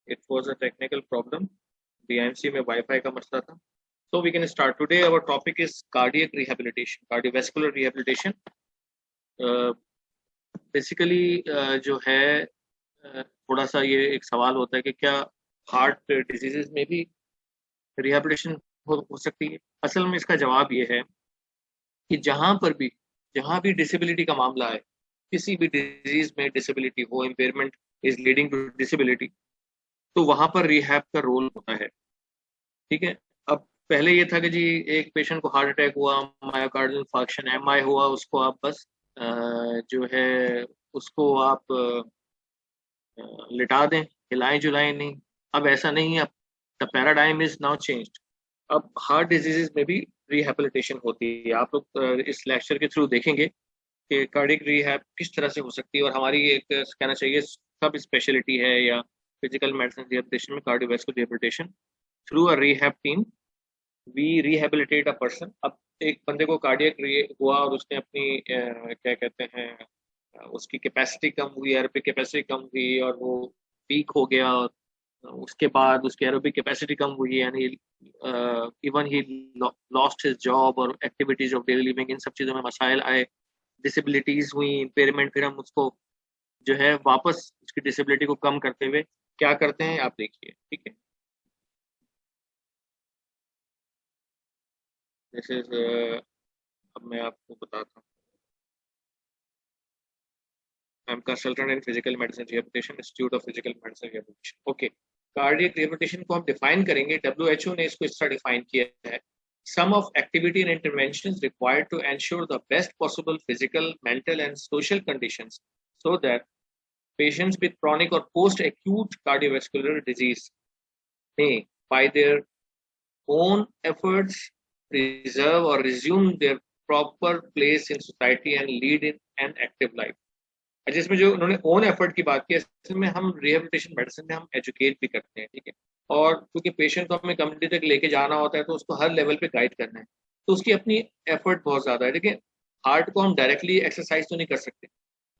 It was a technical problem. BIMC में wifi का मसला था. So we can start. Today our topic is cardiac rehabilitation, cardiovascular rehabilitation. Basically जो है थोड़ा सा ये एक सवाल होता है कि क्या हार्ट डिजीजेज में भी रिहेबिलिटेशन हो सकती है. असल में इसका जवाब ये है कि जहाँ भी डिसेबिलिटी का मामला है, किसी भी डिजीज में डिसेबिलिटी हो, impairment is leading to disability, तो वहां पर रिहैब का रोल होता है. ठीक है. अब पहले ये था कि जी एक पेशेंट को हार्ट अटैक हुआ, मायोकार्डियल इंफार्क्शन एमआई हुआ, उसको आप बस जो है उसको आप लिटा दें, हिलाएं जुलाएं नहीं. अब ऐसा नहीं है. अब the paradigm is now changed. अब हार्ट डिजीजेज में भी रिहेबिलिटेशन होती है. आप लोग इस लेक्चर के थ्रू देखेंगे कि कार्डियक रिहैब किस तरह से हो सकती है, और हमारी एक कहना चाहिए सब स्पेशलिटी है या फिजिकल मेडिसिन रिहेबिलिटेशन में cardiovascular rehabilitation through a rehab team we rehabilitate a person. अब एक बंदे को कार्डियक हुआ और उसने अपनी क्या कहते हैं उसकी कैपेसिटी कम हुई, एरोबिक कैपेसिटी कम हुई और वो वीक हो गया. उसके बाद उसकी एरोबिक कैपेसिटी कम हुई यानी even he lost his job और एक्टिविटीज ऑफ डेली लिविंग. इन सब चीज़ों में मसाइल आए, डिसेबिलिटीज हुई, इम्पेयरमेंट. फिर हम उसको जो है वापस उसकी डिसेबिलिटी को कम करते हुए क्या करते हैं आप देखिए. ठीक है. दिस इज अब मैं आपको बताता हूँ. I am consultant in physical medicine rehabilitation, institute of physical medicine rehabilitation. Okay. Cardiac rehabilitation को हम डिफाइन करेंगे. डब्ल्यूएचओ ने इसको इस तरह डिफाइन किया है: sum of activity and interventions required to ensure the best possible physical, mental and social conditions so that patients with chronic or post-acute cardiovascular disease may, by their own efforts, preserve or resume their proper place in society and lead in an active life. जिसमें जो उन्होंने own effort की बात की है, इसमें हम rehabilitation medicine में हम एजुकेट भी करते हैं. ठीक है. और क्योंकि पेशेंट को हमें कम्युनिटी तक लेके जाना होता है तो उसको हर लेवल पे गाइड करना है, तो उसकी अपनी एफर्ट बहुत ज़्यादा है. देखिए, हार्ट को हम डायरेक्टली एक्सरसाइज तो नहीं कर सकते,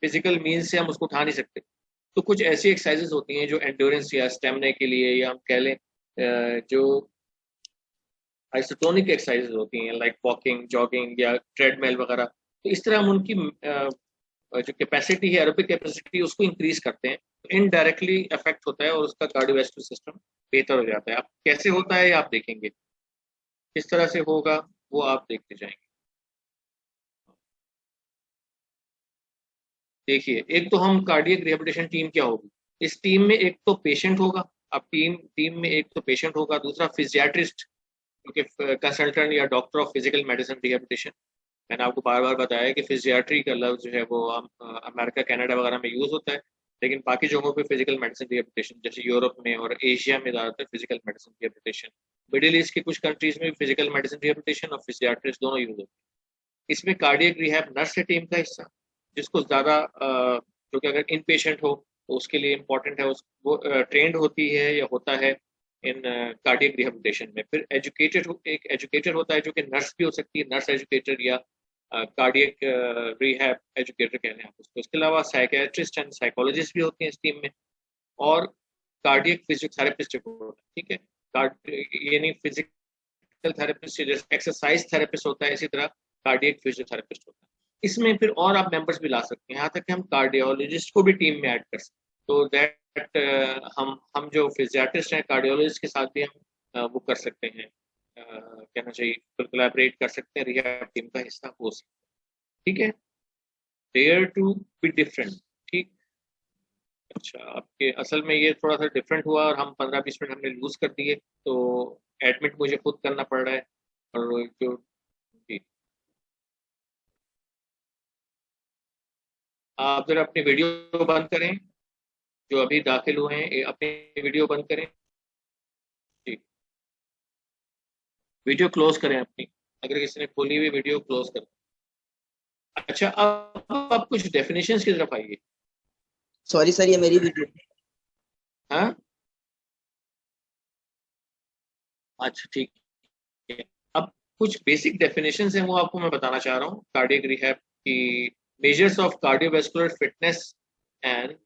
फिजिकल मीन्स से हम उसको उठा नहीं सकते. तो कुछ ऐसी एक्सरसाइजेज होती हैं जो एंड्योरेंस या स्टेमिना के लिए, या हम कह लें जो आइसोटोनिक एक्सरसाइजेज होती हैं लाइक वॉकिंग, जॉगिंग या ट्रेडमिल वगैरह. तो इस तरह हम उनकी जो कैपेसिटी है, एरोबिक कैपेसिटी, उसको इंक्रीज करते हैं. इनडायरेक्टली इफेक्ट होता है और उसका कार्डियोवैस्कुलर सिस्टम बेहतर हो जाता है. अब कैसे होता है आप देखेंगे, किस तरह से होगा वो आप देखते जाएंगे. देखिए, एक तो हम कार्डियक रिहेबिलिटेशन टीम क्या होगी. इस टीम में एक तो पेशेंट होगा. अब टीम में एक तो पेशेंट होगा, दूसरा फिजियाट्रिस्ट, क्योंकि कंसल्टेंट या doctor of physical medicine rehabilitation. मैंने आपको बार बार बताया कि फिजियाट्री का लफ्ज जो है वो अमेरिका, कनाडा वगैरह में यूज होता है, लेकिन बाकी जगहों पे फिजिकल मेडिसिन रिहेबिलिटेशन, जैसे यूरोप में और एशिया में ज़्यादातर physical medicine rehabilitation, middle east के कुछ कंट्रीज में फिजिकल मेडिसिन रिहेबिलिटेशन और फिजियाट्रिस्ट दोनों यूज होते हैं. इसमें कार्डियक रिहैब नर्स है टीम का हिस्सा, जिसको ज़्यादा जो कि अगर इन पेशेंट हो तो उसके लिए इम्पोर्टेंट है, वो ट्रेंड होती है या होता है इन कार्डियक रिहेबिलिटेशन में. फिर एक एजुकेटर होता है जो कि नर्स भी हो सकती है, नर्स एजुकेटर या कार्डियक रिहैब एजुकेटर कह रहे हैं आप उसको. इसके अलावा साइकियाट्रिस्ट एंड साइकोलॉजिस्ट भी होते हैं इस टीम में, और कार्डियक फिजियोथेरेपिस्ट होता है. ठीक है. यानी फिजिकल थेरेपिस्ट जैसे एक्सरसाइज थेरेपिस्ट होता है, इसी तरह कार्डियक फिजियोथेरेपिस्ट होता है. इसमें फिर और आप मेंबर्स भी ला सकते हैं, यहाँ तक कि हम कार्डियोलॉजिस्ट को भी टीम में ऐड कर सकते हैं. तो दैट हम जो फिजियाट्रिस्ट हैं, कार्डियोलॉजिस्ट के साथ भी हम वो कर सकते हैं, कहना चाहिए कोलैबोरेट कर सकते हैं, रिहैब टीम का हिस्सा हो सकते हैं. ठीक है. Dare to be different. ठीक. अच्छा, आपके असल में ये थोड़ा सा डिफरेंट हुआ और हम 15-20 मिनट हमने लूज कर दिए, तो एडमिट मुझे खुद करना पड़ रहा है. और जो जी, आप जरा अपनी वीडियो बंद करें, जो अभी दाखिल हुए हैं अपनी वीडियो बंद करें. जी, वीडियो क्लोज करें अपनी, अगर किसी ने खोली हुई वीडियो क्लोज करें. अच्छा, अब आप कुछ डेफिनेशंस की तरफ आइए. सॉरी सर, ये मेरी वीडियो. हाँ, अच्छा ठीक है. अब कुछ बेसिक डेफिनेशंस हैं, वो आपको मैं बताना चाह रहा हूँ कार्डियक रिहैब की. Measures of cardiovascular fitness and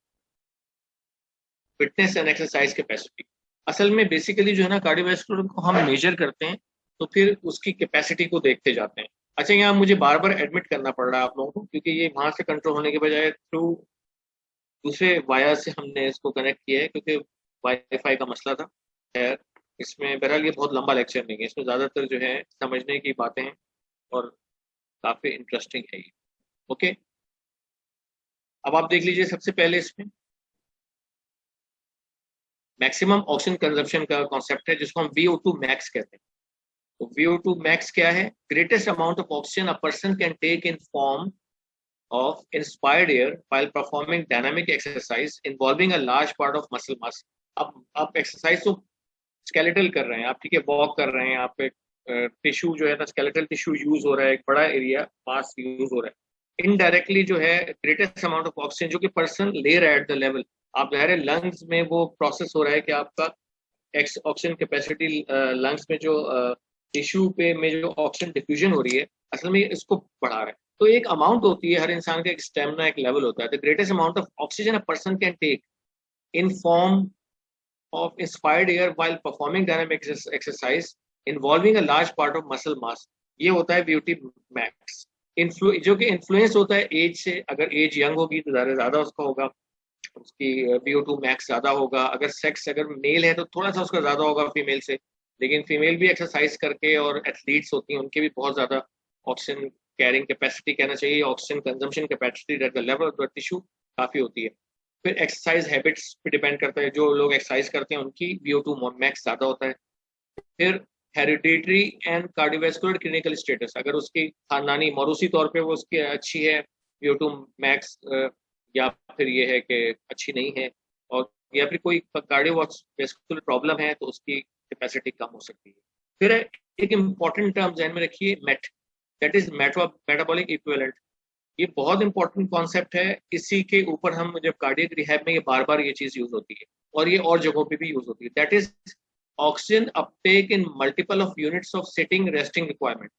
fitness and exercise capacity. असल में बेसिकली जो है ना कार्डियोवैस्कुलर को हम मेजर करते हैं तो फिर उसकी कैपेसिटी को देखते जाते हैं। अच्छा, यहाँ मुझे बार बार एडमिट करना पड़ रहा है आप लोगों को, क्योंकि ये वहां से कंट्रोल होने के बजाय थ्रू दूसरे वायर से हमने इसको कनेक्ट किया है, क्योंकि वाईफाई का मसला था। खैर, इसमें बहरहाल ये बहुत लंबा लेक्चर नहीं है, इसमें ज़्यादातर जो है समझने की बातें हैं और काफ़ी इंटरेस्टिंग है ये। ओके, अब आप देख लीजिए सबसे पहले इसमें मैक्सिमम ऑक्सीजन कंजप्शन का कॉन्सेप्ट है, जिसको हम VO2 मैक्स कहते हैं। तो VO2 मैक्स क्या है? Greatest amount of oxygen a person can take in form of inspired air while performing dynamic exercise involving a large part of muscle mass। अब आप एक्सरसाइज तो स्केलेटल कर रहे हैं आप, ठीक है, वॉक कर रहे हैं आप, एक टिश्यू जो है ना स्केलेटल टिश्यू यूज हो रहा है, एक बड़ा एरिया मास यूज हो रहा है। इनडायरेक्टली जो है ग्रेटेस्ट अमाउंट ऑफ ऑक्सीजन जो कि पर्सन ले रहा है एट द लेवल, आप ज़ाहिर है लंग्स में वो प्रोसेस हो रहा है कि आपका ऑक्सीजन कैपेसिटी लंग्स में जो टिश्यू पे में जो ऑक्सीजन डिफ्यूजन हो रही है, असल में इसको बढ़ा रहा है। तो एक अमाउंट होती है, हर इंसान का एक स्टेमिना, एक लेवल होता है। The greatest amount of oxygen a person can take in form of inspired air while performing dynamic exercise involving a large part of muscle mass, ये होता है VO2 max। जो कि इन्फ्लुएंस होता है एज से। अगर एज यंग होगी तो ज़्यादा उसका होगा, उसकी VO2 मैक्स ज़्यादा होगा। अगर सेक्स अगर मेल है तो थोड़ा सा उसका ज़्यादा होगा फीमेल से, लेकिन फीमेल भी एक्सरसाइज करके और एथलीट्स होती हैं, उनके भी बहुत ज़्यादा ऑक्सीजन कैरिंग कैपेसिटी कहना चाहिए, oxygen consumption capacity at the level of the tissue काफ़ी होती है। फिर एक्सरसाइज हैबिट्स पे डिपेंड करता है, जो लोग एक्सरसाइज करते हैं उनकी VO2 मैक्स ज़्यादा होता है। फिर hereditary and cardiovascular clinical status, अगर उसकी खानदानी मौरूसी तौर पे वो उसकी अच्छी है VO2 मैक्स, या फिर ये है कि अच्छी नहीं है, और या फिर कोई कार्डियोवैस्कुलर प्रॉब्लम है तो उसकी कैपेसिटी कम हो सकती है। फिर एक इम्पॉर्टेंट टर्म ध्यान में रखिए, MET, that is metabolic equivalent. ये बहुत इंपॉर्टेंट कॉन्सेप्ट है, इसी के ऊपर हम जब कार्डियक रिहैब में ये बार बार ये चीज यूज होती है, और ये और जगहों पे भी यूज होती है। That is oxygen Uptake in multiple of units of sitting resting requirement.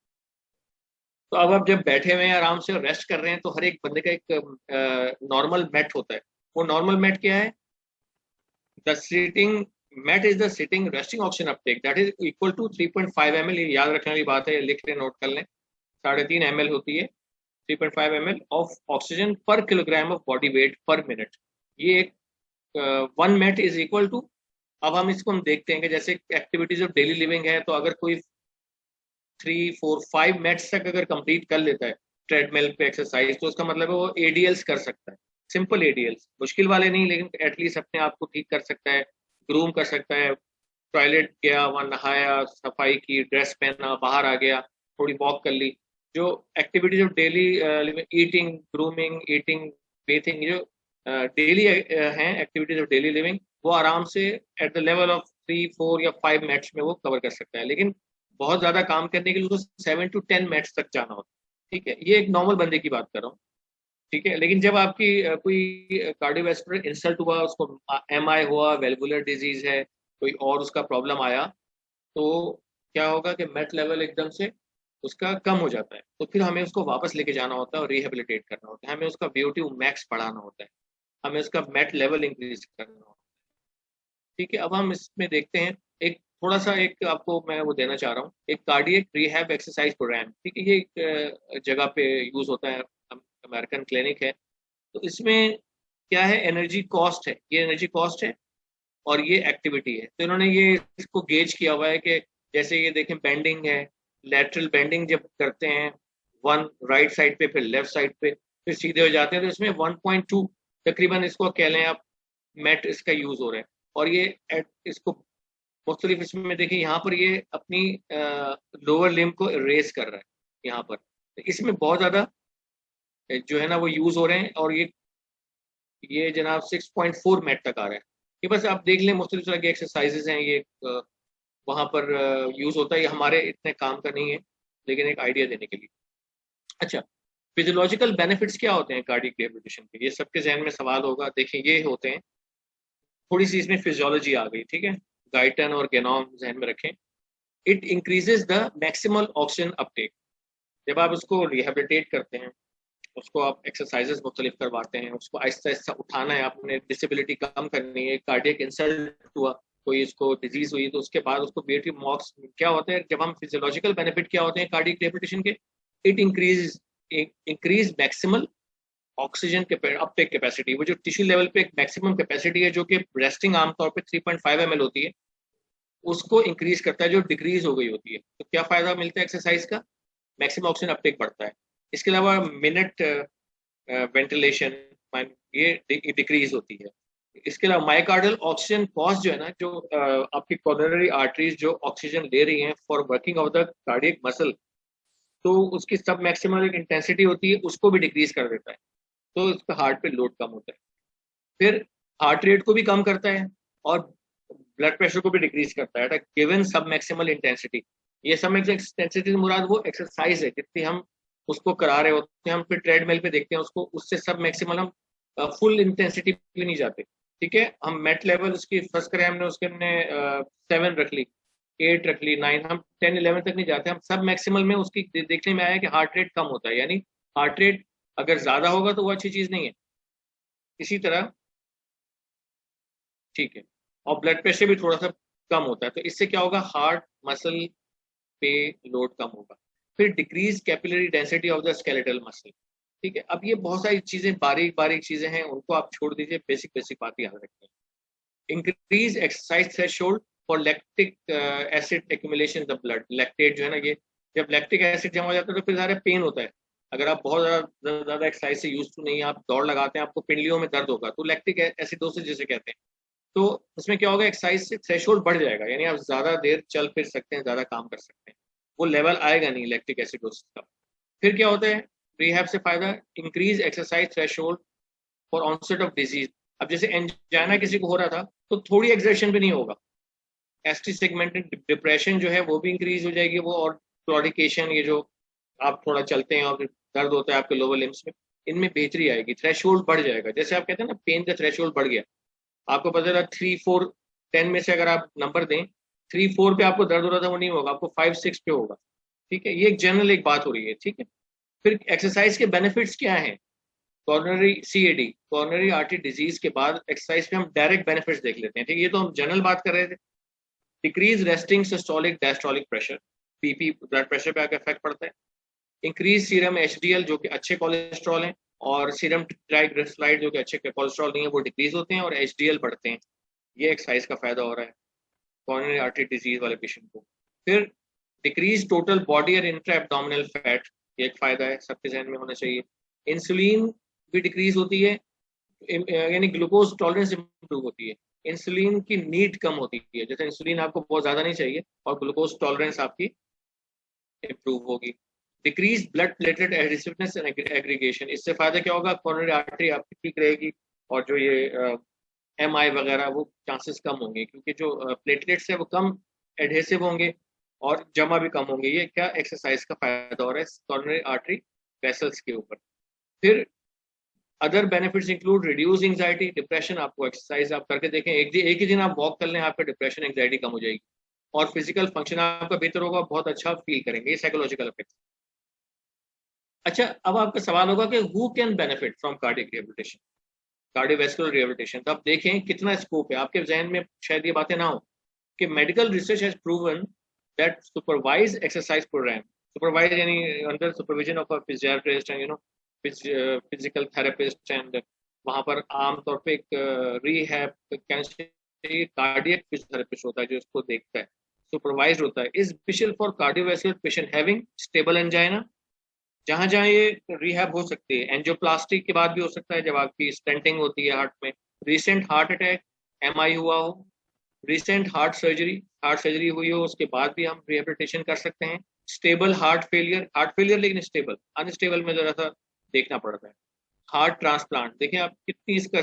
तो अब आप जब बैठे हुए हैं आराम से और रेस्ट कर रहे हैं तो हर एक बंदे का एक नॉर्मल मेट होता है। वो नॉर्मल मेट क्या है? The sitting met is the sitting resting oxygen uptake, that is equal to 3.5 ml। ये याद रखने वाली बात है, लिख लें, नोट कर लें। 3.5 ml होती है, 3.5 ml ऑफ ऑक्सीजन पर किलोग्राम ऑफ बॉडी वेट पर मिनट। ये एक 1 मेट इज इक्वल टू, अब हम इसको हम देखते हैं कि जैसे एक्टिविटीज ऑफ डेली लिविंग है, तो अगर कोई 3, 4, 5 मेट्स तक अगर कंप्लीट कर लेता है ट्रेडमिल पे एक्सरसाइज, तो उसका मतलब है वो ADLs कर सकता है। सिंपल ADLs, मुश्किल वाले नहीं, लेकिन एटलीस्ट अपने आप को ठीक कर सकता है, ग्रूम कर सकता है। टॉयलेट गया, वहाँ नहाया, सफाई की, ड्रेस पहना, बाहर आ गया, थोड़ी वॉक कर ली। जो activities of daily eating, grooming, eating, bathing, जो डेली हैं एक्टिविटीज ऑफ डेली लिविंग, वो आराम से एट द लेवल ऑफ 3, 4 या 5 मिनट्स में वो कवर कर सकता है। लेकिन बहुत ज्यादा काम करने के लिए उसको 7 to 10 मिनट्स तक जाना होता है। ठीक है, ये एक नॉर्मल बंदे की बात कर रहा हूँ। ठीक है, लेकिन जब आपकी कोई कार्डियोवैस्कुलर इंसल्ट हुआ, उसको MI हुआ, वेल्वुलर डिजीज है, कोई और उसका प्रॉब्लम आया, तो क्या होगा कि मेट लेवल एकदम से उसका कम हो जाता है। तो फिर हमें उसको वापस लेके जाना होता है और रिहेबिलिटेट करना होता है, हमें उसका VO2 मैक्स बढ़ाना होता है, हमें उसका मेट लेवल इंक्रीज करना होता है। ठीक है, अब हम इसमें देखते हैं एक थोड़ा सा, एक आपको मैं वो देना चाह रहा हूँ, एक कार्डियक रिहैब एक्सरसाइज प्रोग्राम। ठीक है, ये एक जगह पे यूज होता है, अमेरिकन क्लिनिक है। तो इसमें क्या है, एनर्जी कॉस्ट है, ये एनर्जी कॉस्ट है और ये एक्टिविटी है। तो इन्होंने ये इसको गेज किया हुआ है कि जैसे ये देखें, बेंडिंग है, लेटरल बेंडिंग जब करते हैं, वन राइट साइड पे, फिर लेफ्ट साइड पे, फिर सीधे हो जाते हैं, तो इसमें 1.2 तकरीबन इसको कह लें आप, मेट इसका यूज हो रहा है। और ये इसको मुख्तलिफ इसमें देखें, यहाँ पर ये अपनी लोअर लिम्ब को रेस कर रहा है यहाँ पर। तो इसमें बहुत ज़्यादा जो है ना वो यूज़ हो रहे हैं, और ये जनाब 6.4 मेट तक आ रहा है। ये बस आप देख लें, मुख्तलिफ तरह की एक्सरसाइजेज हैं, ये वहाँ पर यूज़ होता है। ये हमारे इतने काम का नहीं है, लेकिन एक आइडिया देने के लिए। अच्छा, फिजियोलॉजिकल बेनिफिट्स क्या होते हैं कार्डियक रिहैबिलिटेशन के? ये सबके जहन में सवाल होगा। देखिए, ये होते हैं, थोड़ी सी इसमें फिजियोलॉजी आ गई, ठीक है, गाइटन और गेनोम जहन में रखें। It increases the maximal oxygen Uptake. जब आप उसको रिहेबिलिटेट करते हैं, उसको आप एक्सरसाइजेस मुख्तलिफ करवाते हैं, उसको आहिस्ता आहिस्ता उठाना है, आपने डिसेबिलिटी कम करनी है, कार्डियक इंसल्ट हुआ, कोई इसको डिजीज हुई तो उसके बाद उसको बेटी मॉक्स क्या होता है, जब हम फिजियोलॉजिकल बेनिफिट क्या होते हैं कार्डियक रिहेबिलिटेशन के, इट इंक्रीज मैक्सिमल ऑक्सीजन के अपटेक कैपेसिटी, वो जो टिश्यू लेवल पे एक मैक्सिमम कैपेसिटी है जो कि रेस्टिंग आमतौर पे 3.5 ml होती है, उसको इंक्रीज करता है जो डिक्रीज हो गई होती है। तो क्या फायदा मिलता है एक्सरसाइज का, मैक्सिमम ऑक्सीजन अपटेक बढ़ता है। इसके अलावा मिनट वेंटिलेशन ये डिक्रीज होती है। इसके अलावा माइकार्डियल ऑक्सीजन कॉस्ट जो है ना, जो आपकी कोरोनरी आर्टरीज जो ऑक्सीजन ले रही हैं for working of the cardiac muscle, तो उसकी सब मैक्सिमम एक इंटेंसिटी होती है, उसको भी डिक्रीज कर देता है, तो इसका हार्ट पे लोड कम होता है। फिर हार्ट रेट को भी कम करता है और ब्लड प्रेशर को भी डिक्रीज करता है गिवन सब मैक्सिमल इंटेंसिटी। ये सब इंटेंसिटी मुराद वो एक्सरसाइज है जितनी हम उसको करा रहे होते हैं, हम फिर ट्रेडमिल पे देखते हैं उसको, उससे सब मैक्सिमल हम फुल इंटेंसिटी पे नहीं जाते। ठीक है, हम मेट लेवल उसकी फर्स्ट करें हमने, उसके हमने 7 रख ली, 8 रख ली, 9, हम 10 11 तक नहीं जाते, हम सब मैक्सिमल में उसकी देखने में आया कि हार्ट रेट कम होता है, यानी हार्ट रेट अगर ज्यादा होगा तो वो अच्छी चीज नहीं है। इसी तरह ठीक है, और ब्लड प्रेशर भी थोड़ा सा कम होता है, तो इससे क्या होगा, हार्ट मसल पे लोड कम होगा। फिर decrease capillary density of the skeletal muscle. ठीक है, अब ये बहुत सारी चीजें बारीक बारीक चीजें हैं, उनको आप छोड़ दीजिए, बेसिक बेसिक बात याद रखें। Increase exercise threshold for lactic acid accumulation the blood. Lactate जो है ना, ये जब लैक्टिक एसिड जमा हो जाता है तो फिर सारा पेन होता है। अगर आप बहुत ज्यादा एक्सरसाइज से यूज टू नहीं, आप दौड़ लगाते हैं, आपको पिंडलियों में दर्द होगा, तो लैक्टिक एसिडोसिस जिसे कहते हैं। तो उसमें क्या होगा, एक्सरसाइज से थ्रेशोल्ड बढ़ जाएगा, यानी आप ज्यादा देर चल फिर सकते हैं, ज्यादा काम कर सकते हैं, वो लेवल आएगा नहीं लैक्टिक एसिडोसिस का। फिर क्या होता है रिहैब से फायदा, increase exercise threshold for onset of disease. अब जैसे एंजाइना किसी को हो रहा था तो थोड़ी एक्सर्शन भी नहीं होगा, एसटी सेगमेंटेड डिप्रेशन जो है वो भी इंक्रीज हो जाएगी, वो और क्लॉडिकेशन, ये जो आप थोड़ा चलते हैं और फिर दर्द होता है आपके लोअर लिम्स में, इनमें बेहतरी आएगी, थ्रेशोल्ड बढ़ जाएगा। जैसे आप कहते हैं ना पेन का थ्रेशोल्ड बढ़ गया, आपको पता चला 3 4 10 में से अगर आप नंबर दें, 3 4 पे आपको दर्द हो रहा था वो नहीं होगा, आपको 5 6 पे होगा। ठीक है, ये एक जनरल एक बात हो रही है। ठीक है, फिर एक्सरसाइज के बेनिफिट्स क्या हैं, coronary CAD coronary artery disease के बाद एक्सरसाइज पे हम डायरेक्ट बेनिफिट्स देख लेते हैं। ठीक है, ये तो हम जनरल बात कर रहे थे। Decrease resting systolic diastolic pressure, BP blood pressure पे आकर इफेक्ट पड़ता है। इंक्रीज सीरम एचडीएल जो कि अच्छे कोलेस्ट्रॉल हैं, और सीरम ट्राइग्लिसराइड जो कि अच्छे कोलेस्ट्रॉल नहीं है वो डिक्रीज होते हैं, और एचडीएल बढ़ते हैं। ये एक्सरसाइज का फायदा हो रहा है कॉर्नरी आर्टरी डिजीज वाले पेशेंट को। फिर डिक्रीज टोटल बॉडी और इंट्रा एब्डोमिनल फैट, ये एक फायदा है, सबके जहन में होना चाहिए। इंसुलिन भी डिक्रीज होती है, यानी ग्लूकोज टॉलरेंस इंप्रूव होती है, इंसुलिन की नीड कम होती है, जैसे इंसुलिन आपको बहुत ज्यादा नहीं चाहिए और ग्लूकोज टॉलरेंस आपकी इंप्रूव होगी। Decrease blood platelet adhesiveness and aggregation, इससे फायदा क्या होगा, कोरोनरी आर्टरी आपकी ठीक रहेगी, और जो ये एमआई वगैरह वो चांसेस कम होंगे, क्योंकि जो प्लेटलेट्स है वो कम एडहेसिव होंगे और जमा भी कम होंगे। ये क्या एक्सरसाइज का फायदा हो रहा है कोरोनरी आर्टरी वेसल्स के ऊपर। फिर other benefits include reduce anxiety depression, आपको एक्सरसाइज आप करके देखें, एक ही दिन आप वॉक कर लें, आपका डिप्रेशन एंजाइटी कम हो जाएगी, और फिजिकल फंक्शन आपका बेहतर होगा, बहुत अच्छा फील करेंगे, ये साइकोलॉजिकल इफेक्ट। अच्छा, अब आपका सवाल होगा कि who can benefit from cardiac rehabilitation, cardiovascular rehabilitation. तो आप देखें कितना स्कोप है, आपके जहन में शायद ये बातें ना हो कि medical research has proven that supervise exercise program, supervise यानी under supervision of a physiotherapist and physical therapist, and वहां पर आमतौर पे एक रीहैब कार्डियक फिजियोथेरेपिस्ट होता है जो इसको देखता है, सुपरवाइज होता है, is special for cardiovascular patient having stable angina. जहां जहां ये रिहैब हो सकती है, एंजियोप्लास्टिक के बाद भी हो सकता है जब आपकी स्टेंटिंग होती है हार्ट में, रिसेंट हार्ट अटैक, एमआई हुआ हो, रिसेंट हार्ट सर्जरी हुई हो, उसके बाद भी हम रिहेबिलिटेशन कर सकते हैं। स्टेबल हार्ट फेलियर लेकिन स्टेबल, अनस्टेबल में जरा सा देखना पड़ता है। हार्ट ट्रांसप्लांट, देखें आप कितनी इसका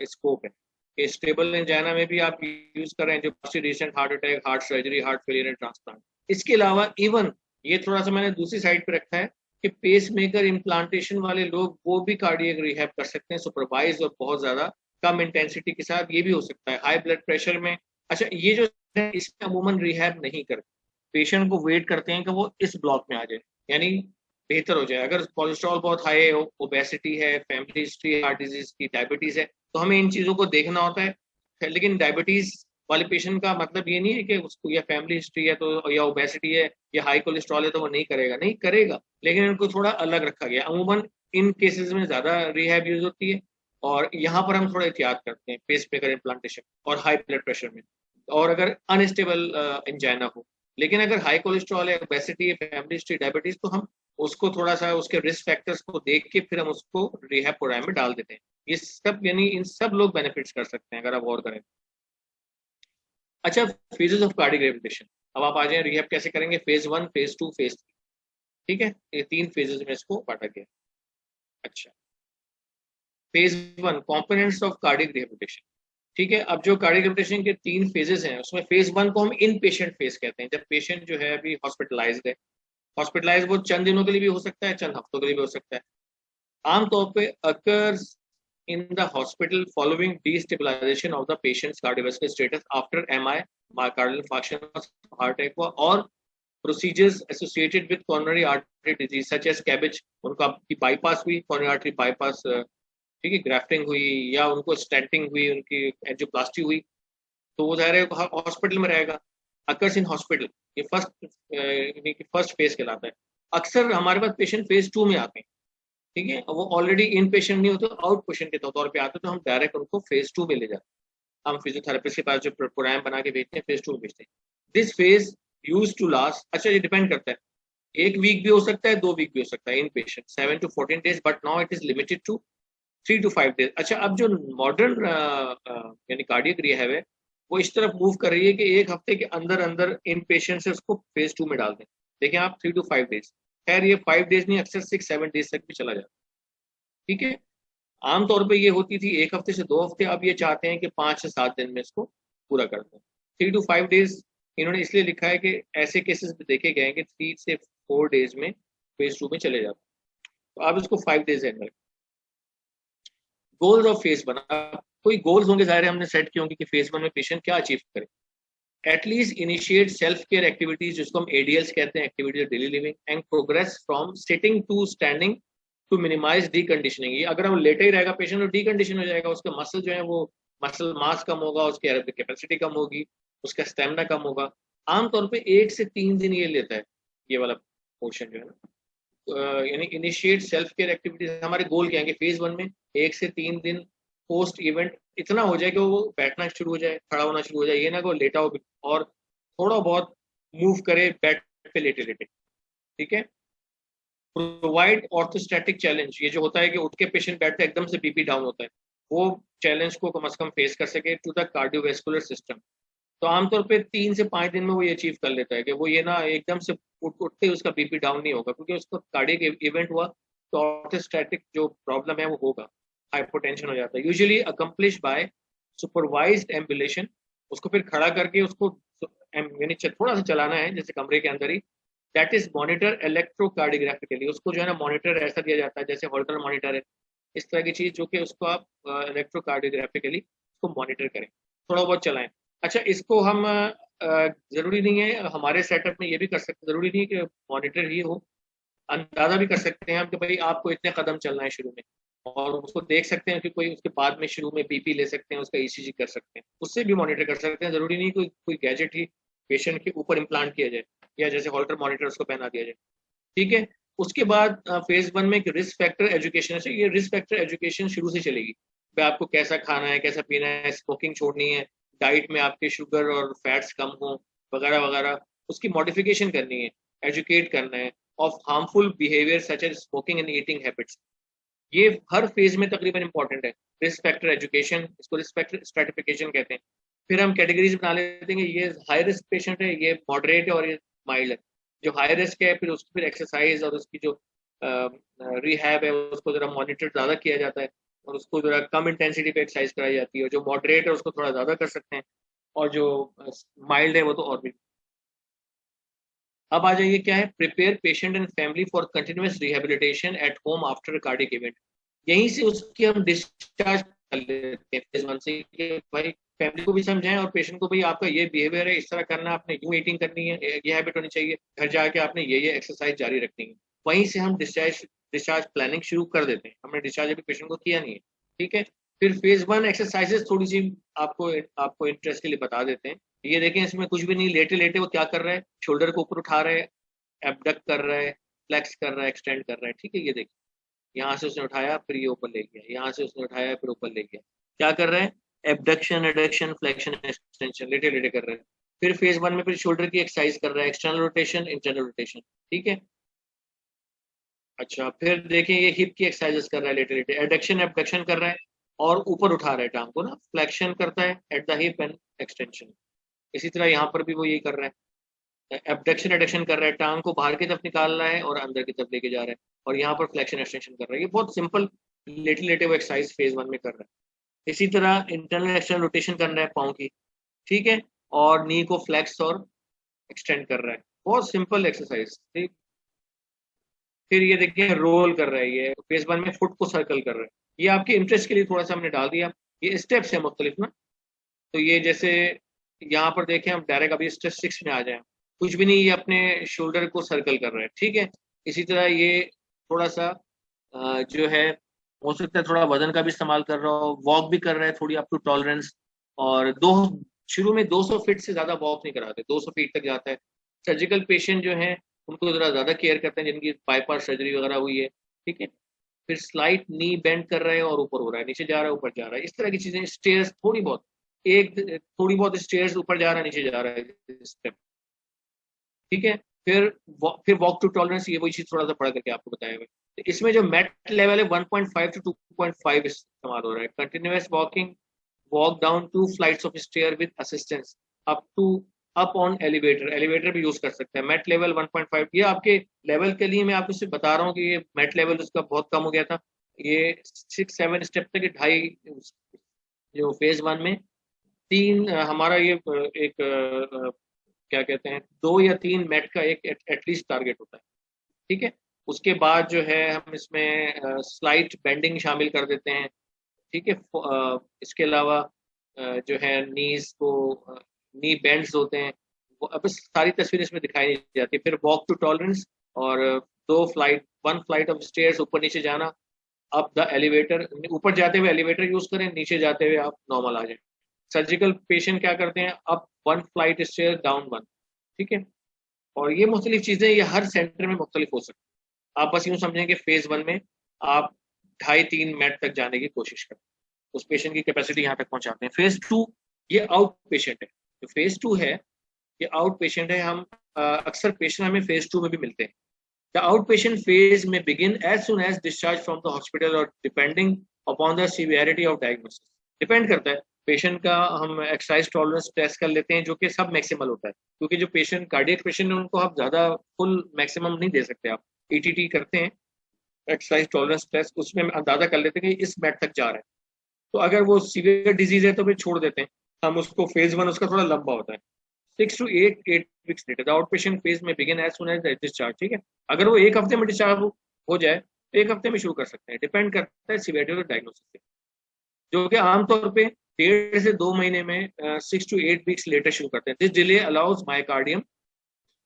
स्कोप है कि स्टेबल एंजाइना में भी आप यूज कर रहे हैं जो recent heart attack, heart surgery, heart failure and transplant. इसके अलावा इवन ये थोड़ा सा मैंने दूसरी साइड पे रखा है कि पेस मेकर इम्प्लांटेशन वाले लोग वो भी कार्डियक रिहैब कर सकते हैं सुपरवाइज, और बहुत ज्यादा कम इंटेंसिटी के साथ ये भी हो सकता है हाई ब्लड प्रेशर में। अच्छा, ये जो है इसमें अमूमन रिहैब नहीं करते, पेशेंट को वेट करते हैं कि वो इस ब्लॉक में आ जाए, यानी बेहतर हो जाए। अगर कोलेस्ट्रॉल बहुत हाई है, ओबेसिटी है, फैमिली हिस्ट्री है, हार्ट डिजीज की, डायबिटीज है, तो हमें इन चीज़ों को देखना होता है। लेकिन डायबिटीज वाले पेशेंट का मतलब ये नहीं है कि उसको या फैमिली हिस्ट्री है तो या ओबेसिटी है या हाई कोलेस्ट्रॉल है तो वो नहीं करेगा, नहीं करेगा, लेकिन इनको थोड़ा अलग रखा गया। अमूमन इन केसेस में ज़्यादा रिहैब यूज होती है, और यहाँ पर हम थोड़ा एहतियात करते हैं पेस मेकर इम्प्लांटेशन और हाई ब्लड प्रेशर में, और अगर अनस्टेबल एंजाइना हो। लेकिन अगर हाई कोलेस्ट्रॉल है, ओबेसिटी है, फैमिली हिस्ट्री, डायबिटीज, तो हम उसको थोड़ा सा उसके रिस्क फैक्टर्स को देख के फिर हम उसको रिहैब प्रोग्राम में डाल देते हैं। ये सब यानी इन सब लोग बेनिफिट्स कर सकते हैं अगर आप गौर करें। अच्छा, फेजेस ऑफ कार्डियक रिहैबिलिटेशन। अब आप आ जाए रिहैब कैसे करेंगे, फेज 1, फेज 2, फेज 3। ठीक है, ये 3 फेजेस में इसको बांटा गया। अच्छा, phase 1 components of cardiac rehabilitation. ठीक है, अब जो कार्डियक रिहैबिलिटेशन के 3 फेजेस हैं, उसमें फेज 1 को हम इन पेशेंट फेज कहते हैं, जब पेशेंट जो है अभी हॉस्पिटलाइज्ड है। हॉस्पिटलाइज वो चंद दिनों के लिए भी हो सकता है, चंद हफ्तों के लिए भी हो सकता है। आमतौर पे occurs in the hospital following destabilization of the patients cardiovascular status after MI, myocardial infarction, heart attack, और procedures associated with coronary artery disease such as CABG. उनका बाईपास हुई, कोरोनरी आर्टरी बाईपास, ठीक है, ग्राफ्टिंग हुई, या उनको stenting हुई, उनकी एंजियोप्लास्टी हुई, तो वो जाहिर है हॉस्पिटल में रहेगा। अकर्स इन हॉस्पिटल, ये फर्स्ट फेज कहलाता है। अक्सर हमारे पास पेशेंट फेज 2 में आते हैं। ठीक है, वो ऑलरेडी इन पेशेंट नहीं होते, आउट पेशेंट के तौर पे आते हैं, तो हम डायरेक्ट उनको फेज 2 में ले जाते हैं। हम फिजियोथेरेपिस्ट के पास जो प्रोग्राम बना के भेजते हैं, फेज 2 में भेजते हैं। This phase use to last, अच्छा ये डिपेंड करता है, 1 वीक भी हो सकता है, 2 वीक भी हो सकता है in patient, 7 to 14 days, but now it is limited to 3 to 5 days। अच्छा, अब जो मॉडर्न यानी कार्डियक रिहैब है, वो इस तरफ मूव कर रही है कि 1 हफ्ते के अंदर अंदर इन पेशेंट से उसको फेज 2 में डाल दें। देखें आप, 3 to 5 days, खैर ये 5 days नहीं, अक्सर 6-7 days तक भी चला जाता है। ठीक है, आमतौर पे ये होती थी 1 हफ्ते से 2 हफ्ते, अब ये चाहते हैं कि 5 से 7 दिन में इसको पूरा कर दें। 3 to 5 days इन्होंने इसलिए लिखा है कि ऐसे केसेस भी देखे गए हैं कि 3 से 4 days में फेज 2 में चले जाते हैं, तो आप इसको 5 days है। गोल्स ऑफ फेज 1, कोई गोल्स होंगे जाहिर है, हमने सेट किए होंगे कि फेज 1 में पेशेंट क्या अचीव करे। At least initiate self care activities, जिसको हम एडीएल्स कहते हैं, activities daily living, and progress from sitting to standing to minimize deconditioning. ये अगर हम लेटे ही रहेगा पेशेंट तो डीकंडीशन हो जाएगा, उसके मसल जो है वो मसल मास कम होगा, उसकी एरोबिक कैपेसिटी कम होगी, उसका स्टेमिना कम होगा। आमतौर पे 1 से 3 दिन ये लेता है, ये वाला पोर्शन जो है ना। यानी इनिशिएट सेल्फ केयर एक्टिविटीज, हमारे गोल क्या है कि फेज 1 में 1 से 3 दिन पोस्ट इवेंट इतना हो जाए कि वो बैठना शुरू हो जाए, खड़ा होना शुरू हो जाए, ये ना को लेटा हो, और थोड़ा बहुत मूव करे बेड पे लेटे लेटे। ठीक है, प्रोवाइड ऑर्थोस्टैटिक चैलेंज, ये जो होता है कि उठ के पेशेंट बैठते एकदम से बीपी डाउन होता है, वो चैलेंज को कम से कम फेस कर सके टू द कार्डियोवैस्कुलर सिस्टम। तो आमतौर पे 3 से 5 दिन में वो ये अचीव कर लेता है कि वो ये ना एकदम से उठते ही उसका बीपी डाउन नहीं होगा, क्योंकि उसको कार्डियक इवेंट हुआ, तो ऑर्थोस्टैटिक जो प्रॉब्लम है वो होगा, हाइपोटेंशन हो जाता है, usually accomplish by supervised ambulation. उसको फिर खड़ा करके उसको यानी थोड़ा सा चलाना है जैसे कमरे के अंदर ही, दैट इज मॉनिटर इलेक्ट्रोकार्डियोग्राफिकली। उसको जो है ना मॉनिटर ऐसा दिया जाता है जैसे हॉल्टर मॉनिटर है, इस तरह की चीज जो कि उसको आप इलेक्ट्रोकार्डियोग्राफिकली उसको मॉनिटर करें, थोड़ा बहुत चलाएं। अच्छा, इसको हम जरूरी नहीं है हमारे सेटअप में ये भी कर सकते, जरूरी नहीं कि मॉनिटर ही हो, अंदाजा भी कर सकते हैं हम कि भाई आपको इतने कदम चलना है शुरू में, और उसको देख सकते हैं कि कोई उसके बाद में शुरू में बीपी ले सकते हैं, उसका ईसीजी कर सकते हैं, उससे भी मॉनिटर कर सकते हैं। जरूरी नहीं कोई कोई गैजेट ही पेशेंट के ऊपर इम्प्लांट किया जाए, या जैसे हॉल्टर मॉनिटर उसको पहना दिया जाए। ठीक है, उसके बाद फेज 1 में रिस्क फैक्टर एजुकेशन है, ये रिस्क फैक्टर एजुकेशन शुरू से चलेगी, भाई आपको कैसा खाना है, कैसा पीना है, स्मोकिंग छोड़नी है, डाइट में आपके शुगर और फैट्स कम हो, वगैरह वगैरह, उसकी मॉडिफिकेशन करनी है, एजुकेट करना है of harmful behaviour such as smoking and eating habits. ये हर फेज में तकरीबन इंपॉर्टेंट है, रिस्क फैक्टर एजुकेशन, इसको रिस्क फैक्टर स्ट्रेटिफिकेशन कहते हैं। फिर हम कैटेगरीज बना लेते हैं, ये हाई रिस्क पेशेंट है, ये मॉडरेट है, और ये माइल्ड है। जो हाई रिस्क है फिर उसकी फिर एक्सरसाइज और उसकी जो रिहैब है उसको जरा मॉनिटर ज़्यादा किया जाता है, और उसको जरा कम इंटेंसिटी पे एक्सरसाइज कराई जाती है। जो मॉडरेट है उसको थोड़ा ज़्यादा कर सकते हैं, और जो माइल्ड है वो तो और भी। अब आ जाइए क्या है, prepare patient and family for continuous rehabilitation at home after cardiac event. यहीं से उसकी हम डिस्चार्ज कर लेते हैं फेज 1 से, कि भाई फैमिली को भी समझाएं और पेशेंट को, भाई आपका ये बिहेवियर है, इस तरह करना, आपने यूं ईटिंग करनी है, ये हैबिट होनी चाहिए, घर जाके आपने ये एक्सरसाइज जारी रखनी है। वहीं से हम डिस्चार्ज प्लानिंग शुरू कर देते हैं। हमने डिस्चार्ज अभी पेशेंट को किया नहीं है, ठीक है। फिर फेज 1 एक्सरसाइजेस थोड़ी सी आपको आपको इंटरेस्ट के लिए बता देते हैं। ये देखें, इसमें कुछ भी नहीं, लेटे लेटे वो क्या कर रहा है, शोल्डर को ऊपर उठा रहा है, एबडक्ट कर रहा है, फ्लेक्स कर रहा है, एक्सटेंड कर रहा है, ठीक है। ये देखिए, यहाँ से उसने उठाया फिर ये ऊपर ले गया, यहाँ से उसने उठाया फिर ऊपर ले गया, क्या कर रहा है, एबडक्शन, एडक्शन, फ्लेक्शन, एक्सटेंशन, लेटे लेटे कर रहा है। फिर फेज 1 में फिर शोल्डर की एक्सरसाइज कर रहा है, एक्सटर्नल रोटेशन, इंटरनल रोटेशन, ठीक है। अच्छा, फिर देखें ये हिप की एक्सरसाइजेस कर रहा है, लेटे लेटे, एडक्शन एबडक्शन कर रहा है और ऊपर उठा रहा है टांग को ना, फ्लेक्शन करता है at the hip and extension. इसी तरह यहाँ पर भी वो यही कर रहा है, एबडक्शन एडक्शन कर रहा है, टांग को बाहर की तरफ निकाल रहा है और अंदर की तरफ लेके जा रहा है, और यहाँ पर फ्लेक्शन एक्सटेंशन कर रहा है। ये बहुत सिंपल लेटे लेटे वो एक्सरसाइज फेज 1 में कर रहा है। इसी तरह इंटरनल एक्सटर्नल रोटेशन कर रहा है पाँव की, ठीक है, और नी को फ्लेक्स और एक्सटेंड कर रहा है, बहुत सिंपल एक्सरसाइज, ठीक। फिर ये देखिए रोल कर रहा है, ये फेज 1 में फुट को सर्कल कर रहा है। ये आपके इंटरेस्ट के लिए थोड़ा सा हमने डाल दिया, ये स्टेप्स है मुख्तलिफ ना। तो ये जैसे यहाँ पर देखें, हम डायरेक्ट अभी स्टेप 6 में आ जाए, कुछ भी नहीं, ये अपने शोल्डर को सर्कल कर रहा है, ठीक है। इसी तरह ये थोड़ा सा जो है, हो सकता है थोड़ा वजन का भी इस्तेमाल कर रहा हो, वॉक भी कर रहा है थोड़ी अप टू टॉलरेंस। और दो शुरू में 200 फीट से ज्यादा वॉक नहीं कराते, 200 फीट तक जाता है। सर्जिकल पेशेंट जो है उनको जरा ज्यादा केयर करते हैं, जिनकी बाईपास सर्जरी वगैरह हुई है, ठीक है। फिर स्लाइट नी बेंड कर रहे हैं और ऊपर हो रहा है, नीचे जा रहा है, ऊपर जा रहा है, इस तरह की चीजें। स्टेयर्स थोड़ी बहुत, एक थोड़ी बहुत स्टेयर्स, ऊपर जा रहा है नीचे जा रहा है, स्टेप, ठीक है। फिर वॉक टू टॉलरेंस, ये वही चीज थोड़ा सा पढ़ करके आपको बताया हुआ है। तो इसमें जो मेट लेवल है 1.5 टू 2.5 इस्तेमाल हो रहा है। Continuous walking, walk down 2 flights of stair with assistance up to up on elevator, elevator भी यूज कर सकते हैं। मेट लेवल 1.5, ये आपके लेवल के लिए मैं आपको सिर्फ बता रहा हूँ कि ये मेट लेवल उसका बहुत कम हो गया था। ये 6-7 स्टेप तक, 2.5 जो फेज 1 में, 3 हमारा ये एक क्या कहते हैं, 2 या 3 मेट का एक एटलीस्ट टारगेट होता है, ठीक है। उसके बाद जो है हम इसमें स्लाइट बेंडिंग शामिल कर देते हैं, ठीक है। इसके अलावा जो है नीज को, नी बेंड्स होते हैं, वो अब सारी तस्वीर इसमें दिखाई नहीं जाती। फिर वॉक टू टॉलरेंस, और 1 फ्लाइट ऑफ स्टेयर्स, ऊपर नीचे जाना, अप द एलिवेटर, ऊपर जाते हुए एलिवेटर यूज करें, नीचे जाते हुए आप नॉर्मल आ जाए। सर्जिकल पेशेंट क्या करते हैं, अप 1 फ्लाइट स्टेयर, डाउन 1, ठीक है। और ये मुख्तलिफ चीजें, ये हर सेंटर में मुख्तलिफ हो सकती है। आप बस यूं समझें कि फेज 1 में आप 2.5-3 मिनट तक जाने की कोशिश करें, उस पेशेंट की कैपेसिटी यहाँ तक पहुंचाते हैं। फेज 2 ये आउट पेशेंट है। जो फेज 2 है ये आउट पेशेंट है। हम अक्सर पेशेंट हमें फेज 2 में भी मिलते हैं। द आउट पेशेंट फेज में begin as soon as discharge from the hospital और depending upon the severity of diagnosis, depend करता है पेशेंट का। हम एक्सरसाइज टॉलरेंस टेस्ट कर लेते हैं, जो कि सब मैक्सिमल होता है, क्योंकि जो पेशेंट कार्डियक पेशेंट है उनको आप ज्यादा फुल मैक्सिमम नहीं दे सकते। आप ईटीटी करते हैं, एक्सरसाइज टॉलरेंस टेस्ट, उसमें हम अंदाजा कर लेते हैं कि इस बेड तक जा रहा है। तो अगर वो सीवियर डिजीज है तो फिर छोड़ देते हैं हम उसको। फेज 1 उसका थोड़ा लंबा होता है, 6 to 8 weeks later. The out patient phase में begin as soon as discharge, ठीक है। अगर वो एक हफ्ते में डिस्चार्ज हो जाए तो एक हफ्ते में शुरू कर सकते हैं, डिपेंड करता है सीवियरिटी और डायग्नोसिस पे, जो कि आमतौर पे 1.5 से 2 महीने में 6 to 8 वीक्स लेटर शुरू करते हैं। दिस डिले अलाउज माइकार्डियम,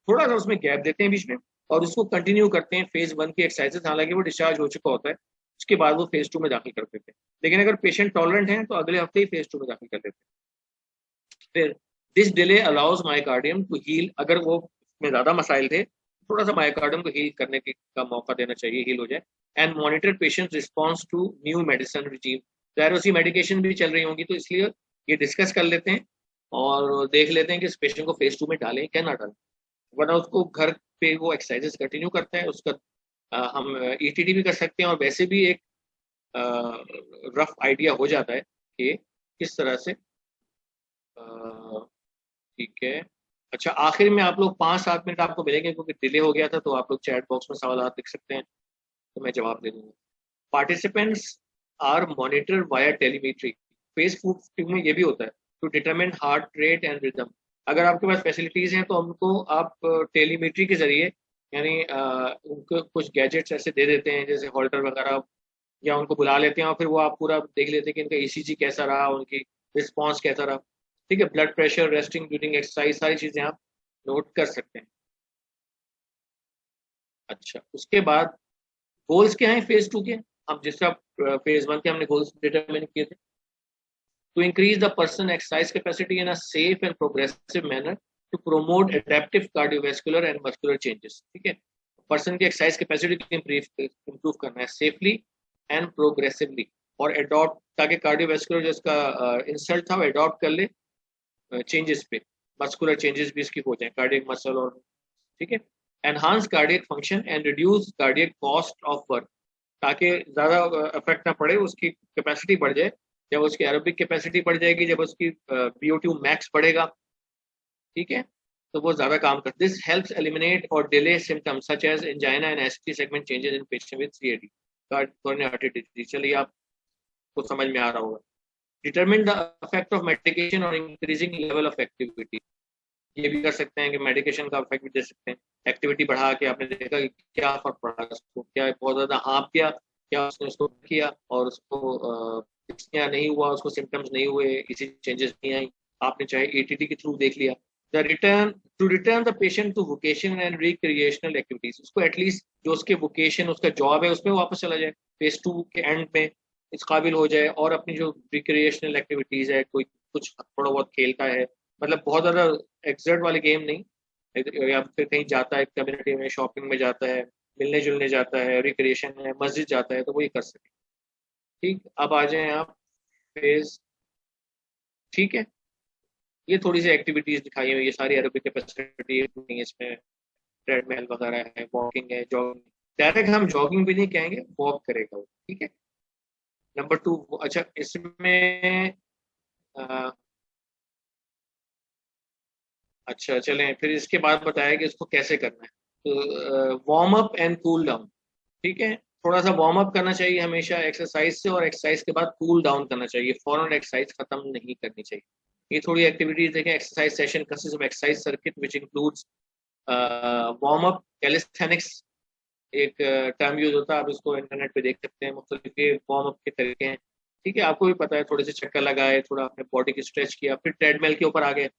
थोड़ा सा उसमें गैप देते हैं बीच में, और उसको कंटिन्यू करते हैं फेज 1 की एक्सरसाइजेस, हालांकि वो डिस्चार्ज हो चुका होता है। उसके बाद वो फेज 2 में दाखिल कर देते हैं, लेकिन अगर पेशेंट टॉलरेंट है तो अगले हफ्ते ही फेज 2 में दाखिल कर देते हैं। फिर this delay allows myocardium to heal, अगर वो में ज्यादा मसाइल थे, थोड़ा सा माइकार्डियम को हील करने का मौका देना चाहिए, हील हो जाए। And monitor patient response to new medicine regime, चाहे उसी मेडिकेशन भी चल रही होंगी, तो इसलिए ये डिस्कस कर लेते हैं और देख लेते हैं कि इस पेशेंट को फेज 2 में डालें क्या ना डालें, वरना उसको घर पे वो एक्सरसाइजेस कंटिन्यू करता है। उसका हम ईटीडी भी कर सकते हैं, और वैसे भी एक रफ आइडिया हो जाता है कि किस तरह से, ठीक है। अच्छा, आखिर में आप लोग 5-7 मिनट आपको मिलेंगे, क्योंकि डिले हो गया था, तो आप लोग चैट बॉक्स में सवाल लिख सकते हैं, तो मैं जवाब दे दूंगा। Participants are monitor via telemetry, phase 2 में ये भी होता है, to determine heart rate and rhythm. अगर आपके पास फैसिलिटीज हैं तो उनको आप टेलीमेट्री के जरिए, यानी उनको कुछ गैजेट्स ऐसे दे देते हैं जैसे हॉल्टर वगैरह, या उनको बुला लेते हैं और फिर वो आप पूरा देख लेते हैं कि इनका ईसीजी कैसा रहा, उनकी रिस्पॉन्स कैसा रहा, ठीक है। Blood pressure, resting during exercise, सारी चीजें आप नोट कर सकते हैं। अच्छा, उसके बाद गोल्स क्या हैं फेज 2 के? हम जिस तरह फेज 1 के हमने गोल्स डिटरमिन किए थे, to increase the person exercise capacity in a safe and progressive manner to promote adaptive cardiovascular and muscular changes. ठीक है, पर्सन की एक्सरसाइज कैपेसिटी को इम्प्रूव करना है सेफली एंड प्रोग्रेसिवली, और एडॉप्ट, ताकि कार्डियोवैस्कुलर जो इसका इंसल्ट था वो एडॉप्ट कर ले चेंजेस पे, मस्कुलर चेंजेस भी इसकी हो जाए कार्डियक मसल और, ठीक है, enhance cardiac function and reduce cardiac cost of work, ताकि ज़्यादा इफेक्ट ना पड़े, उसकी कैपेसिटी बढ़ जाए। जब उसकी एरोबिक कैपेसिटी बढ़ जाएगी, जब उसकी VO2 मैक्स बढ़ेगा, ठीक है, तो वो ज़्यादा काम करते। दिस हेल्प्स एलिमिनेट और delay symptoms such as angina and ST segment changes in patient with CAD, coronary artery disease. चलिए आपको समझ में आ रहा होगा। Determine the effect of medication और इंक्रीजिंग लेवल ऑफ एक्टिविटी, ये भी कर सकते हैं कि मेडिकेशन का इफेक्ट भी दे सकते हैं। एक्टिविटी बढ़ा के आपने देखा कि क्या फर्क पड़ा उसको, क्या बहुत ज्यादा हाँप गया, क्या उसने उसको किया और उसको क्या नहीं हुआ, उसको सिम्टम्स नहीं हुए, इसी चेंजेस नहीं आई, आपने चाहे ATT के थ्रू देख लिया। The return to return the patient to vocation and recreational activities, उसको एटलीस्ट जो उसके वोकेशन, उसका जॉब है, उसमें वापस चला जाए फेज 2 के एंड में, इस काबिल हो जाए, और अपनी जो रिक्रिएशनल एक्टिविटीज है, कोई कुछ थोड़ा बहुत खेलता है, मतलब बहुत ज्यादा एक्सर्ट वाले गेम नहीं, या फिर कहीं जाता है कम्युनिटी में, शॉपिंग में जाता है, मिलने जुलने जाता है, रिक्रिएशन है, मस्जिद जाता है, तो वो ये कर सके। ठीक, अब आ जाए आप फेज, ठीक है, ये थोड़ी सी एक्टिविटीज दिखाई हुई, ये सारी एरोबिक कैपेसिटी नहीं है इसमें, ट्रेडमिल वगैरह है, वॉकिंग है, जॉगिंग, डायरेक्ट हम जॉगिंग भी नहीं कहेंगे, वॉक करेगा वो, ठीक है। नंबर 2, अच्छा इसमें अच्छा चलें, फिर इसके बाद बताया कि इसको कैसे करना है। तो warm up and cool down, ठीक है, थोड़ा सा वार्म अप करना चाहिए हमेशा एक्सरसाइज से, और एक्सरसाइज के बाद कूल डाउन करना चाहिए, फौरन एक्सरसाइज खत्म नहीं करनी चाहिए। ये थोड़ी एक्टिविटीज देखें। Exercise session consist of exercise circuit which includes warm up, calisthenics एक टर्म यूज होता है, आप इसको इंटरनेट पे देख सकते हैं, मुख्तलिफ वार्म अप के तरीके हैं, ठीक है, आपको भी पता है, थोड़े से चक्कर लगाए, थोड़ा अपने बॉडी की स्ट्रेच किया, फिर ट्रेडमिल के ऊपर आ गए।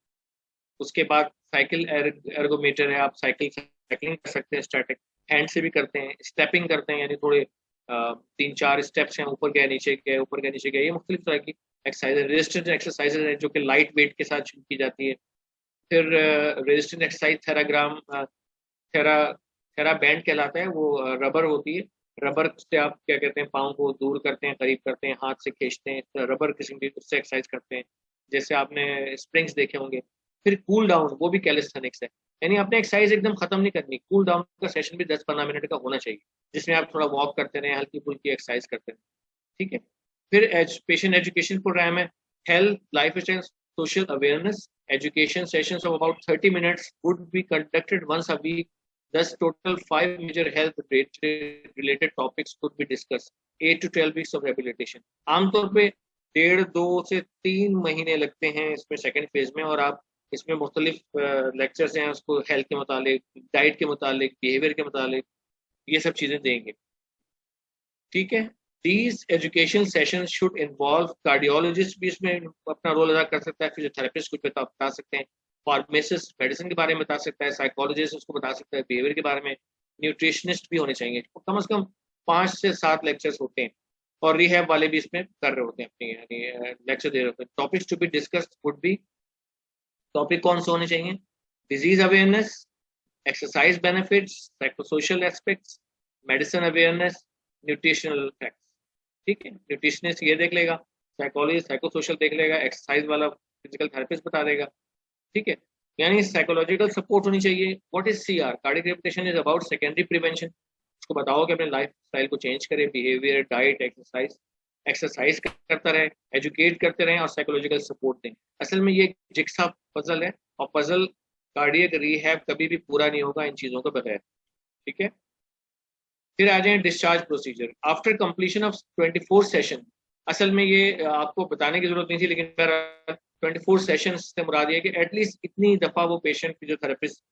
उसके बाद साइकिल एर्गोमीटर है, आप साइकिलिंग कर सकते हैं, स्टैटिक हैंड से भी करते हैं, स्टेपिंग करते हैं, यानी थोड़े 3-4 स्टेप्स हैं, ऊपर गए नीचे गए, ऊपर गए नीचे गए, ये मुख्तलिफ तरह की एक्सरसाइज, रेजिस्टेंस एक्सरसाइजेज है जो कि लाइट वेट के साथ शुरू की जाती है। फिर रेजिस्टेंस एक्सरसाइज थेराग्राम, थेरा थेरा बैंड कहलाता है, वो रबर होती है, रबर से आप क्या कहते हैं, पाँव को दूर करते हैं, करीब करते हैं, हाथ से खींचते हैं, तो रबर किस्म की उससे एक्सरसाइज करते हैं, जैसे आपने स्प्रिंग्स देखे होंगे। फिर कूल डाउन, वो भी कैलिस्थेनिक्स है, यानी आपने एक्सरसाइज एकदम खत्म नहीं करनी, कूल डाउन का सेशन भी 10-15 मिनट का होना चाहिए, जिसमें आप थोड़ा वॉक करते रहे, हल्की फुल्की एक्सरसाइज करते रहे, ठीक है। फिर पेशेंट एजुकेशन प्रोग्राम है, health life style social awareness education sessions of about 30 minutes would be conducted once a week. Thus, total 5 major health related topics could be discussed. 8 to 12 weeks of rehabilitation. आमतौर पे 1.5 से 3 महीने लगते हैं इसमें second phase में, और आप इसमें मुख्तलिफ लेक्चर्स हैं, उसको हेल्थ के मुतालिक, डाइट के मुतालिक, बिहेवियर के मुतालिक, ये सब चीज़ें देंगे, ठीक है। These education sessions should involve cardiologist भी इसमें अपना रोल अदा कर सकता है, फिजियोथेरेपिस्ट कुछ बता सकते हैं, फार्मासिस्ट मेडिसिन के बारे में बता सकता है, साइकोलॉजिस्ट उसको बता सकता है बिहेवियर के बारे में, न्यूट्रिशनिस्ट भी होने चाहिए, कम से कम 5 से 7 लेक्चर्स होते हैं, और रिहैब वाले भी इसमें कर रहे होते हैं अपनी, यानी लेक्चर दे रहे होते हैं। Topics to be discussed would be, topic कौन से होने चाहिए? Disease awareness, exercise benefits, psychosocial aspects, medicine awareness, nutritional facts, ठीक है, न्यूट्रिशनिस्ट ये देख लेगा, साइकोलॉजिस्ट साइको सोशल देख लेगा, एक्सरसाइज वाला फिजिकल थेरेपिस्ट बता देगा, ठीक है। यानी साइकोलॉजिकल सपोर्ट होनी चाहिए। What is CR? Cardiac rehabilitation is about secondary prevention, उसको बताओ कि अपने लाइफ स्टाइल को चेंज करें, बिहेवियर, डाइट, एक्सरसाइज करता रहे, एजुकेट करते रहें, और साइकोलॉजिकल सपोर्ट दें। असल में ये जिक्सा पजल है, और पजल कार्डियक रिहैब कभी भी पूरा नहीं होगा इन चीज़ों के बगैर, ठीक है। फिर आ जाए discharge procedure after completion of 24 session. असल में ये आपको बताने की जरूरत नहीं थी, लेकिन 24 सेशन से मुराद ये कि एटलीस्ट इतनी दफ़ा वो पेशेंट फिजियोथेरेपिस्ट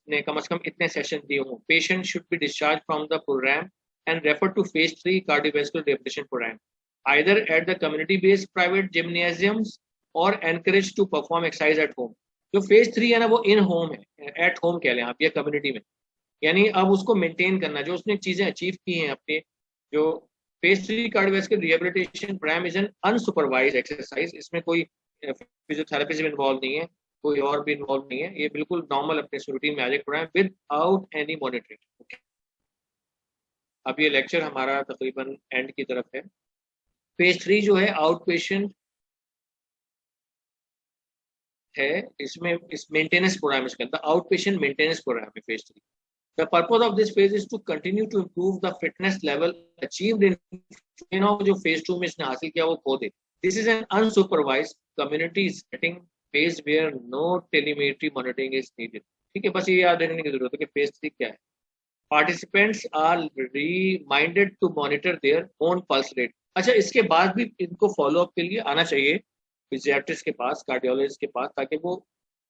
ने कम से कम इतने सेशन दिए हों। Patient should be discharge from the program and refer to phase 3 cardiovascular rehabilitation program either at the community based private gymnasiums और encourage to perform exercise at home. जो फेज 3 है ना, वो इन होम है, at home कह लें आप, या कम्युनिटी में, यानी अब उसको मेंटेन करना, जो उसने चीजें अचीव की हैं अपने, जो phase 3 cardiovascular rehabilitation programme is an unsupervise exercise, इसमें कोई फिजियोथेरेपिस्ट भी इन्वॉल्व नहीं है, कोई और भी इन्वॉल्व नहीं है, ये बिल्कुल नॉर्मल अपने रूटीन में आज programme without any monitoring. अब ये लेक्चर हमारा तकरीबन एंड की तरफ है। फेज 3 जो है आउट पेशेंट है, इसमें इस मेंटेनेंस प्रोग्राम, इसके अंदर आउट पेशेंट मेंटेनेंस प्रोग्राम है phase 3। The purpose of this phase is to continue to improve the fitness level achieved in जो phase 2 में इसने हासिल किया वो खो दे। This is an unsupervised community setting phase where no telemetry monitoring is needed। ठीक है, बस ये याद रखने की जरूरत है कि phase 3 क्या है। Participants are reminded to monitor their own pulse rate। अच्छा, इसके बाद भी इनको फॉलो अप के लिए आना चाहिए फिजियाट्रिस्ट के पास, कार्डियोलॉजिस्ट के पास, ताकि वो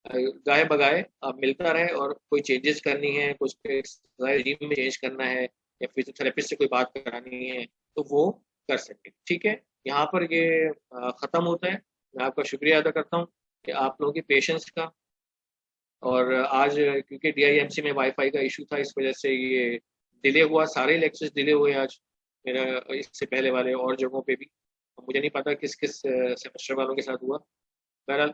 गाहे बगाए मिलता रहे, और कोई चेंजेस करनी है, कुछ रिजीम में चेंज करना है, या फिजियोथेरेपिस्ट से कोई बात करानी है तो वो कर सके। ठीक है, यहाँ पर ये ख़त्म होता है। मैं आपका शुक्रिया अदा करता हूँ कि आप लोगों की पेशेंस का, और आज क्योंकि DIMC में वाईफाई का इशू था, इस वजह से ये डिले हुआ, सारे लेक्चर्स डिले हुए आज मेरा, इससे पहले वाले और जगहों पे भी। मुझे नहीं पता किस किस सेमेस्टर वालों के साथ हुआ। बहरहाल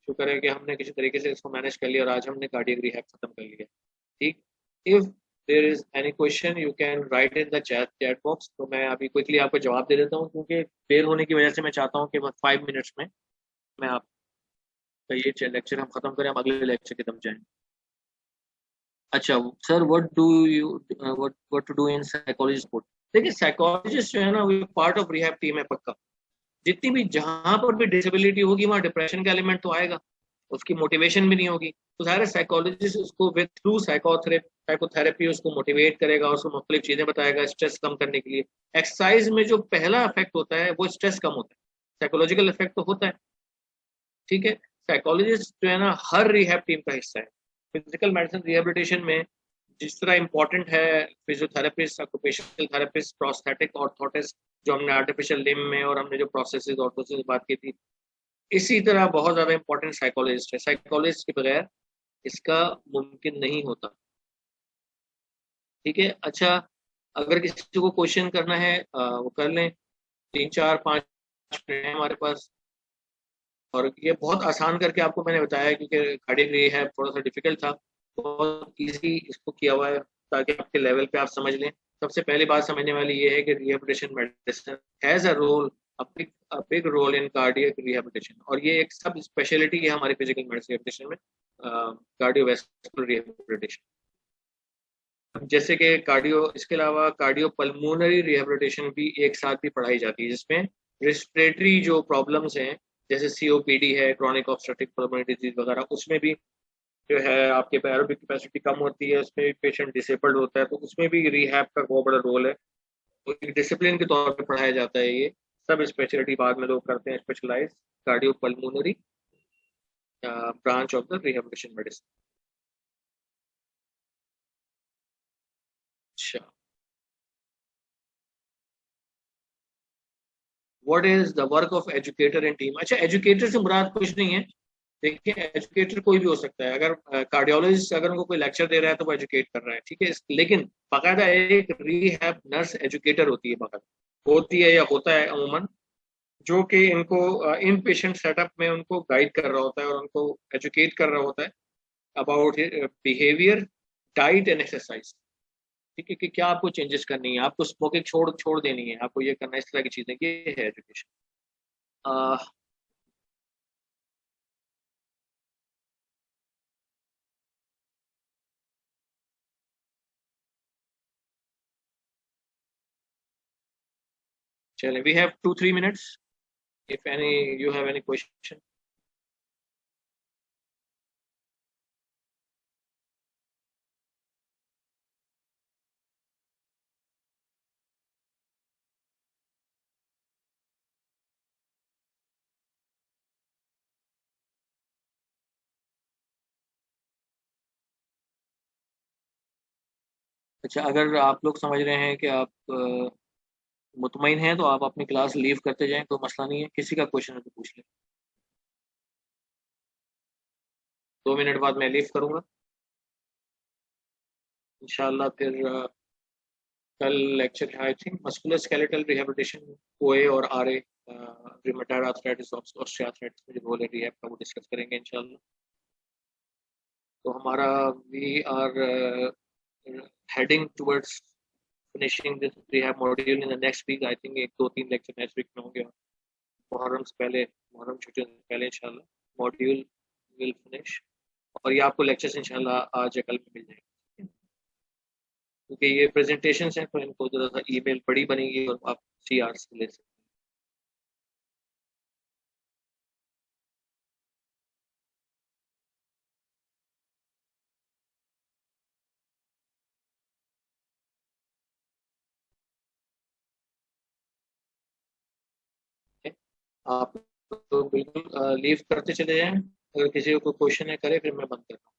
शुक्र है कि हमने किसी तरीके से इसको मैनेज कर लिया और आज हमने कार्डियक रिहैब खत्म कर लिया। ठीक, if there is any question you can write in the chat box. तो मैं अभी क्विकली आपको जवाब दे देता हूँ, क्योंकि देर होने की वजह से मैं चाहता हूँ कि बस 5 मिनट्स में मैं आपका ये लेक्चर हम खत्म करें, हम अगले लेक्चर की तरफ जाएं। अच्छा sir, what do you what to do in psychology support? देखिए, साइकोलॉजिस्ट जो है ना, वो पार्ट ऑफ रिहैब टीम है पक्का। जितनी भी, जहां पर भी डिसेबिलिटी होगी वहां डिप्रेशन का एलिमेंट तो आएगा, उसकी मोटिवेशन भी नहीं होगी, तो सारे साइकोलॉजिस्ट उसको विद थ्रू साइकोथेरेपी उसको मोटिवेट करेगा, उसको मुख्तलिफ चीजें बताएगा स्ट्रेस कम करने के लिए। एक्सरसाइज में जो पहला इफेक्ट होता है वो स्ट्रेस कम होता है, साइकोलॉजिकल इफेक्ट तो होता है। ठीक है, साइकोलॉजिस्ट जो है ना हर रिहैब टीम का हिस्सा है। फिजिकल मेडिसिन रिहेबिलिटेशन में जिस तरह इंपॉर्टेंट है physiotherapist, occupational therapist, prosthetic orthotist, जो हमने आर्टिफिशियल लिम्ब में, और हमने जो प्रोसेसेस ऑर्थोसिस बात की थी, इसी तरह बहुत ज्यादा इंपॉर्टेंट साइकोलॉजिस्ट है। साइकोलॉजिस्ट के बगैर इसका मुमकिन नहीं होता। ठीक है, अच्छा, अगर किसी को क्वेश्चन करना है वो कर लें, 3 4 5 मिनट है हमारे पास। और ये बहुत आसान करके आपको मैंने बताया, क्योंकि कार्डियक रिहैब थोड़ा सा डिफिकल्ट था, बहुत इजी इसको किया हुआ है ताकि आपके लेवल पे आप समझ लें। सबसे पहली बात समझने वाली ये है कि rehabilitation medicine has a role, a big role in cardiac rehabilitation, और ये एक सब स्पेशलिटी है हमारी फिजिकल मेडिसिन रिहेबिलिटेशन में, कार्डियोवैस्कुलर रिहेबिलिटेशन। जैसे कि कार्डियो, इसके अलावा कार्डियो पल्मोनरी रिहेबिलिटेशन भी एक साथ भी पढ़ाई जाती है, जिसमें रेस्पिरेटरी जो प्रॉब्लम्स हैं, जैसे COPD है, क्रॉनिक ऑब्स्ट्रक्टिव पल्मोनरी डिजीज वगैरह, उसमें भी जो है आपके एरोबिक कैपेसिटी कम होती है, उसमें भी पेशेंट डिसेबल्ड होता है, तो उसमें भी रिहैब का बहुत बड़ा रोल है। तो एक डिसिप्लिन के तौर पे पढ़ाया जाता है ये। सब स्पेशलिटी बाद में लोग करते हैं specialize, cardio pulmonary branch of the rehabilitation medicine. अच्छा, what is the work of educator in team? अच्छा, एजुकेटर से मुराद कुछ नहीं है। देखिए, एजुकेटर कोई भी हो सकता है। अगर कार्डियोलॉजिस्ट अगर उनको कोई लेक्चर दे रहा है तो वो एजुकेट कर रहा है, ठीक है, लेकिन बाकायदा एक रिहैब नर्स एजुकेटर होती है, बाकायदा होती है या होता है अमूमन, जो कि इनको इन पेशेंट सेटअप में उनको गाइड कर रहा होता है और उनको एजुकेट कर रहा होता है about behaviour, diet and exercise. ठीक है, कि क्या आपको चेंजेस करनी है, आपको स्मोकिंग छोड़ छोड़ देनी है, आपको ये करना है, इस तरह की चीजें, ये है एजुकेशन। चलें, we have 2 3 minutes, if any you have any question। अच्छा, अगर आप लोग समझ रहे हैं कि आप मुतमईन हैं तो आप अपनी क्लास लीव करते जाएं, कोई मसला नहीं है। किसी का क्वेश्चन है तो पूछ लें। 2 मिनट बाद मैं लीव करूंगा। इंशाल्लाह फिर कल लेक्चर है I think muscular skeletal rehabilitation ओए और आरए रिमेटॉइड आर्थराइटिस ऑस्टियोआर्थराइटिस में जो रोल है रिहैब का वो डिस्कस करेंगे इंशाल्लाह। तो हमारा we are heading towards finishing this rehab module in the next week. I think एक दो तीन लेक्चर नेक्स्ट वीक में होंगे। मुहर्रम से पहले, मुहर्रम छुट्टियों से पहले इंशाल्लाह मॉड्यूल विल फिनिश। और ये आपको लेक्चर्स इंशाल्लाह आज या कल में मिल जाएंगे, क्योंकि ये प्रेजेंटेशन हैं तो इनको जरा सा ईमेल बड़ी बनेगी और आप CR से ले सकते हैं। आप तो बिल्कुल लीव करते चले जाएं। अगर किसी को कोई क्वेश्चन है करे, फिर मैं बंद करता हूँ।